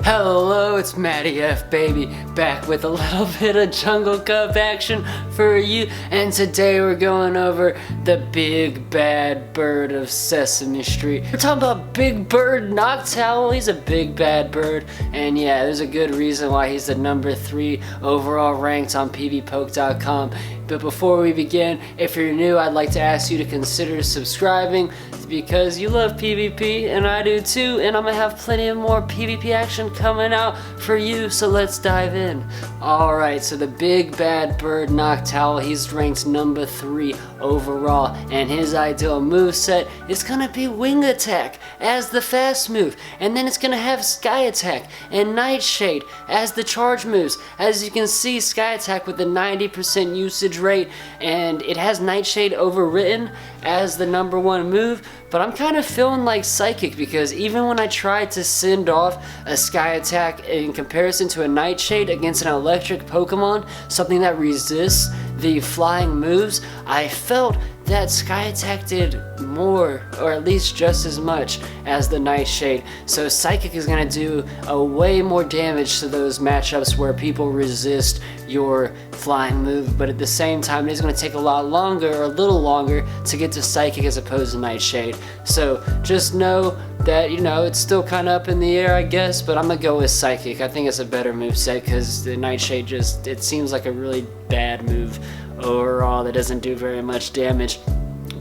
Hello, it's MattyFBaby back with a little bit of Jungle Cup action for you, and today we're going over the big bad bird of Sesame Street. We're talking about Big Bird Noctowl. He's a big bad bird, and yeah, there's a good reason why he's the number 3 overall ranked on pvpoke.com. But before we begin, if you're new, I'd like to ask you to consider subscribing because you love PvP and I do too, and I'm gonna have plenty of more PvP action coming out for you, so let's dive in. Alright, so the big bad bird Noctowl, he's ranked number 3 overall, and his ideal moveset is gonna be Wing Attack as the fast move, and then it's gonna have Sky Attack and Nightshade as the charge moves. As you can see, Sky Attack with a 90% usage rate, and it has Nightshade overwritten as the number 1 move, but I'm kind of feeling like Psychic because even when I tried to send off a Sky Attack in comparison to a Nightshade against an electric Pokemon, something that resists the flying moves, I felt that Sky Attack did more, or at least just as much as the Nightshade. So Psychic is going to do a way more damage to those matchups where people resist your flying move, but at the same time it is going to take a lot longer, or a little longer, to get to Psychic as opposed to Nightshade. So just know that, you know, it's still kind of up in the air, I guess, but I'm going to go with Psychic. I think it's a better moveset because the Nightshade just, it seems like a really bad move overall that doesn't do very much damage.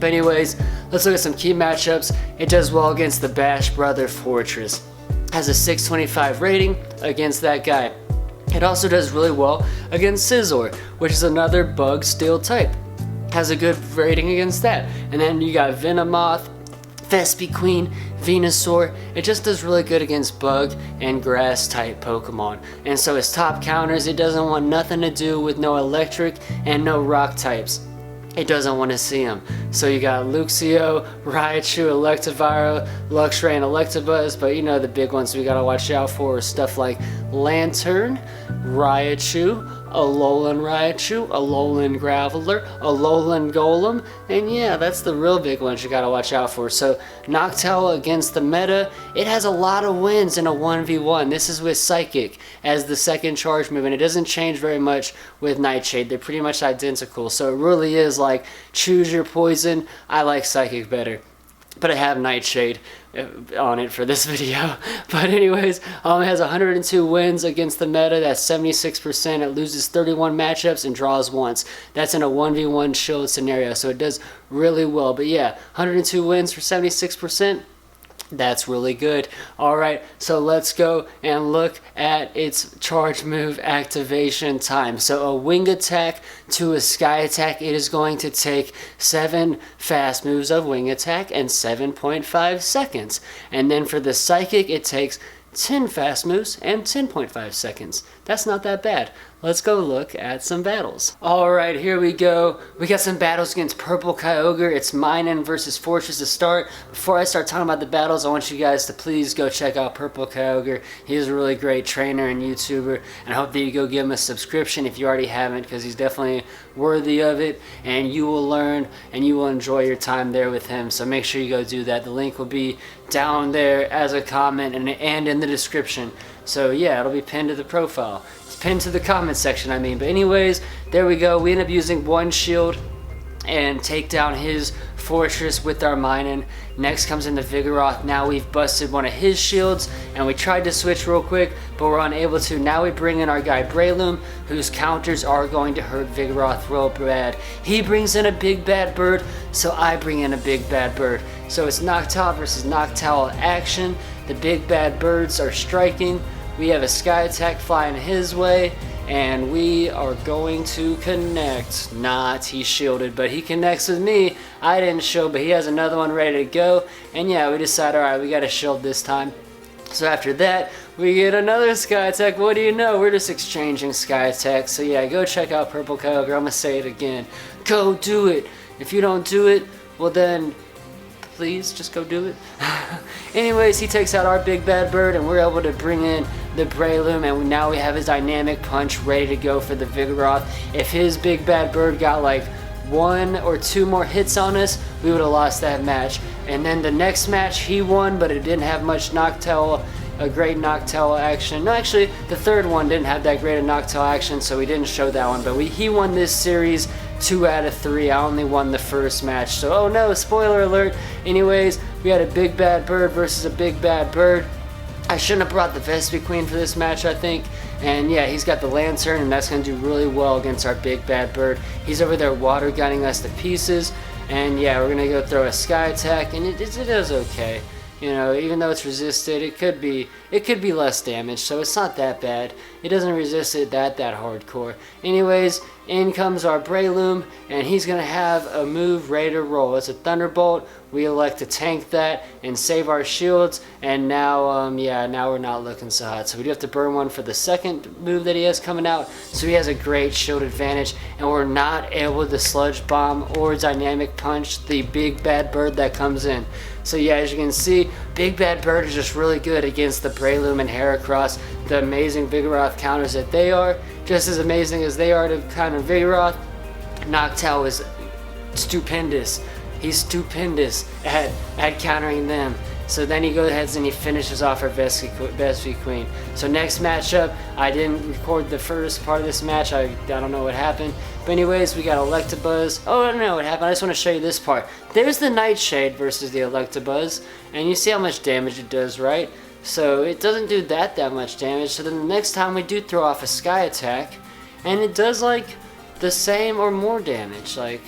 But anyways, let's look at some key matchups. It does well against the Bash Brother Fortress. Has a 625 rating against that guy. It also does really well against Scizor, which is another bug steel type. Has a good rating against that. And then you got Venomoth, Vespiquen, Venusaur. It just does really good against bug and grass type Pokemon. And so his top counters, it doesn't want nothing to do with no electric and no rock types. It doesn't want to see them. So you got Luxio, Raichu, Electivire, Luxray, and Electabuzz, but you know the big ones we gotta watch out for are stuff like Lantern, Raichu, Alolan Raichu, Alolan Graveler, Alolan Golem, and yeah, that's the real big ones you gotta watch out for. So Noctowl against the meta, it has a lot of wins in a 1v1. This is with Psychic as the second charge move, and it doesn't change very much with Nightshade. They're pretty much identical, so it really is like choose your poison. I like Psychic better, but I have Nightshade on it for this video. But anyways, it has 102 wins against the meta. That's 76%. It loses 31 matchups and draws once. That's in a 1v1 shield scenario, so it does really well. But yeah, 102 wins for 76%. That's really good. Alright, so let's go and look at its charge move activation time. So a Wing Attack to a Sky Attack, it is going to take 7 fast moves of Wing Attack and 7.5 seconds. And then for the Psychic, it takes 10 fast moves and 10.5 seconds. That's not that bad. Let's go look at some battles. Alright, here we go. We got some battles against Purple Kyogre. It's Minun versus Fortress to start. Before I start talking about the battles, I want you guys to please go check out Purple Kyogre. He's a really great trainer and YouTuber, and I hope that you go give him a subscription if you already haven't, because he's definitely worthy of it, and you will learn and you will enjoy your time there with him. So make sure you go do that. The link will be down there as a comment and in the description. So yeah, it'll be pinned to the profile. It's pinned to the comment section, I mean. But anyways, there we go. We end up using one shield and take down his Fortress with our Minun. Next comes in the Vigoroth. Now we've busted one of his shields, and we tried to switch real quick, but we're unable to. Now we bring in our guy Breloom, whose counters are going to hurt Vigoroth real bad. He brings in a big bad bird, so I bring in a big bad bird. So it's Noctowl versus Noctowl action. The big bad birds are striking. We have a Sky Attack flying his way, and we are going to connect. Not, he's shielded, but he connects with me. I didn't shield, but he has another one ready to go. And yeah, we decide, alright, we got a shield this time. So after that, we get another Sky Attack. What do you know? We're just exchanging Sky Attacks. So yeah, go check out Purple Kyogre. I'm going to say it again. Go do it. If you don't do it, well then, please just go do it. Anyways, he takes out our big bad bird, and we're able to bring in the Breloom, and now we have his dynamic punch ready to go for the Vigoroth. If his big bad bird got like 1 or 2 more hits on us, we would have lost that match. And then the next match he won, but it didn't have much Noctowl a great Noctowl action. No, actually, the third one didn't have that great a Noctowl action, so we didn't show that one. But he won this series 2 out of 3. I only won the first match, so oh no, spoiler alert. Anyways, we had a big bad bird versus a big bad bird. I shouldn't have brought the Vespiquen for this match, I think. And yeah, he's got the Lantern, and that's going to do really well against our big bad bird. He's over there water gunning us to pieces. And yeah, we're going to go throw a Sky Attack, and it is okay. You know, even though it's resisted, it could be less damage, so it's not that bad. It doesn't resist it that hardcore. Anyways, in comes our Breloom, and he's going to have a move ready to roll. It's a Thunderbolt. We elect to tank that and save our shields, and now, now we're not looking so hot. So we do have to burn one for the second move that he has coming out, so he has a great shield advantage, and we're not able to Sludge Bomb or Dynamic Punch the big bad bird that comes in. So yeah, as you can see, Big Bad Bird is just really good against the Breloom and Heracross, the amazing Vigoroth counters that they are. Just as amazing as they are to counter Vigoroth, Noctowl is stupendous. He's stupendous at countering them. So then he goes ahead and he finishes off our Vespiquen. So next matchup, I didn't record the first part of this match. I don't know what happened. But anyways, we got Electabuzz. Oh, I don't know what happened. I just want to show you this part. There's the Nightshade versus the Electabuzz. And you see how much damage it does, right? So it doesn't do that much damage. So then the next time we do throw off a Sky Attack, and it does like the same or more damage. Like,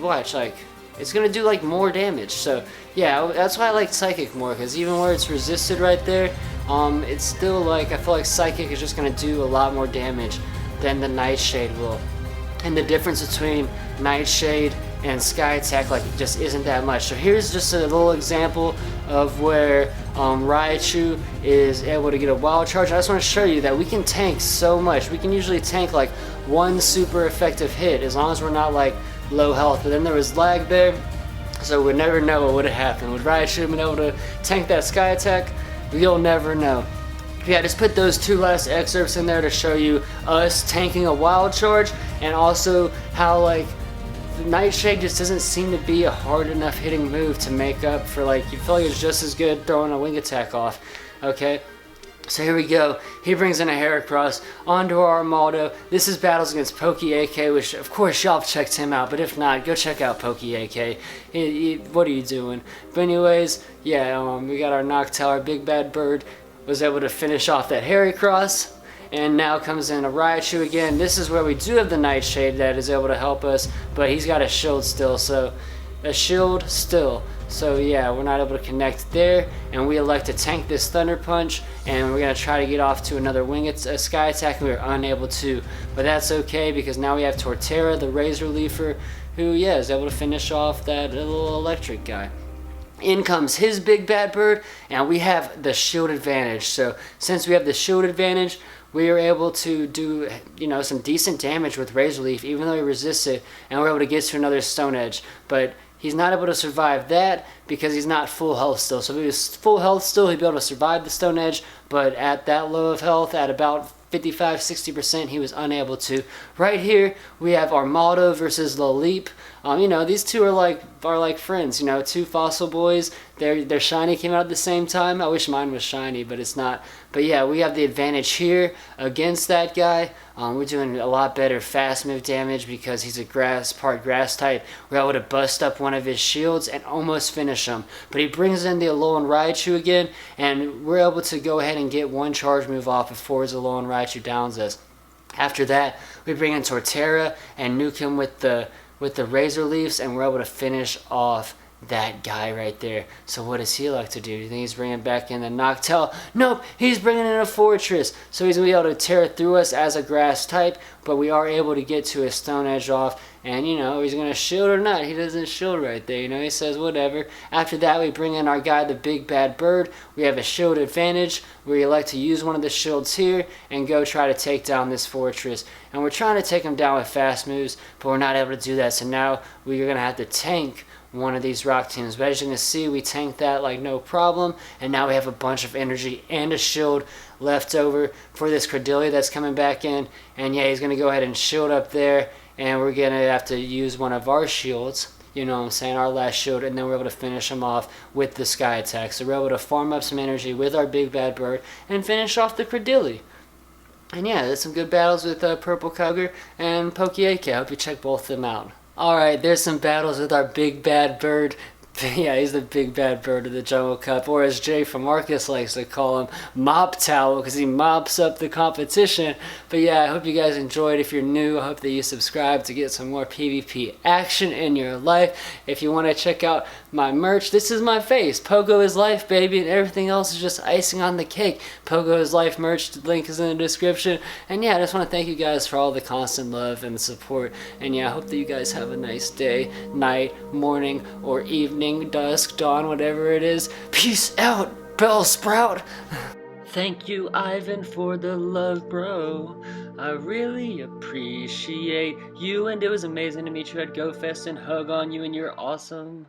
watch, like, it's gonna do like more damage. So yeah, that's why I like Psychic more, because even where it's resisted right there, it's still like, I feel like Psychic is just gonna do a lot more damage than the Nightshade will. And the difference between Nightshade and Sky Attack, like, it just isn't that much. So here's just a little example of where Raichu is able to get a Wild Charge. I just want to show you that we can tank so much. We can usually tank like one super effective hit as long as we're not like low health. But then there was lag there, so we'd never know what would have happened. Would Raichu have been able to tank that Sky Attack? We'll never know. Yeah, just put those two last excerpts in there to show you us tanking a Wild Charge, and also how like Nightshade just doesn't seem to be a hard enough hitting move to make up for, like, you feel like it's just as good throwing a Wing Attack off. Okay, so here we go. He brings in a Heracross onto our Armaldo. This is battles against PokeAK, which of course y'all checked him out, but if not, go check out PokeAK. What are you doing? But anyways, yeah, we got our Noctowl, our big bad bird, was able to finish off that Heracross. And now comes in a Raichu again. This is where we do have the Nightshade that is able to help us, but he's got a shield still, so yeah, we're not able to connect there, and we elect to tank this Thunder Punch, and we're going to try to get off to another Sky Attack, and we were unable to, but that's okay, because now we have Torterra, the Razor Leafer, who, yeah, is able to finish off that little electric guy. In comes his big bad bird, and we have the shield advantage. So since we have the shield advantage, we are able to do, you know, some decent damage with Razor Leaf, even though he resists it, and we're able to get to another Stone Edge. But he's not able to survive that because he's not full health still. So if he was full health still, he'd be able to survive the Stone Edge, but at that low of health, at about 55-60%, he was unable to. Right here, we have Armaldo versus Laleep. You know, these two are like friends. You know, two fossil boys. Their shiny came out at the same time. I wish mine was shiny, but it's not. But yeah, we have the advantage here against that guy. We're doing a lot better fast move damage because he's a part grass type. We're able to bust up one of his shields and almost finish him. But he brings in the Alolan Raichu again, and we're able to go ahead and get one charge move off before his Alolan Raichu downs us. After that, we bring in Torterra and nuke him with the Razor Leafs, and we're able to finish off that guy right there. So what does he like to do? Do you think he's bringing back in the Noctowl? Nope, he's bringing in a Fortress. So he's going to be able to tear through us as a grass type, but we are able to get to his Stone Edge off. And, you know, he's going to shield or not. He doesn't shield right there. You know, he says whatever. After that, we bring in our guy, the big bad bird. We have a shield advantage. We elect to use one of the shields here and go try to take down this Fortress. And we're trying to take him down with fast moves, but we're not able to do that. So now we're going to have to tank one of these rock teams. But as you can see, we tanked that like no problem, and now we have a bunch of energy and a shield left over for this Cordelia that's coming back in. And yeah, he's going to go ahead and shield up there, and we're going to have to use one of our shields you know what I'm saying, our last shield, and then we're able to finish him off with the Sky Attack. So we're able to farm up some energy with our big bad bird and finish off the Credilli. And yeah, there's some good battles with Purple Kyogre and Pokéake. I hope you check both of them out. Alright, there's some battles with our big bad bird. Yeah, he's the big bad bird of the Jungle Cup, or as Jay from Marcus likes to call him, Noctowl, because he mops up the competition. But yeah, I hope you guys enjoyed. If you're new, I hope that you subscribe to get some more PvP action in your life. If you want to check out my merch, this is my face. Pogo is life, baby, and everything else is just icing on the cake. Pogo is life merch, the link is in the description. And yeah, I just want to thank you guys for all the constant love and support. And yeah, I hope that you guys have a nice day, night, morning, or evening, dusk, dawn, whatever it is. Peace out, Bellsprout. Thank you, Ivan, for the love, bro. I really appreciate you, and it was amazing to meet you at GoFest and hug on you, and you're awesome.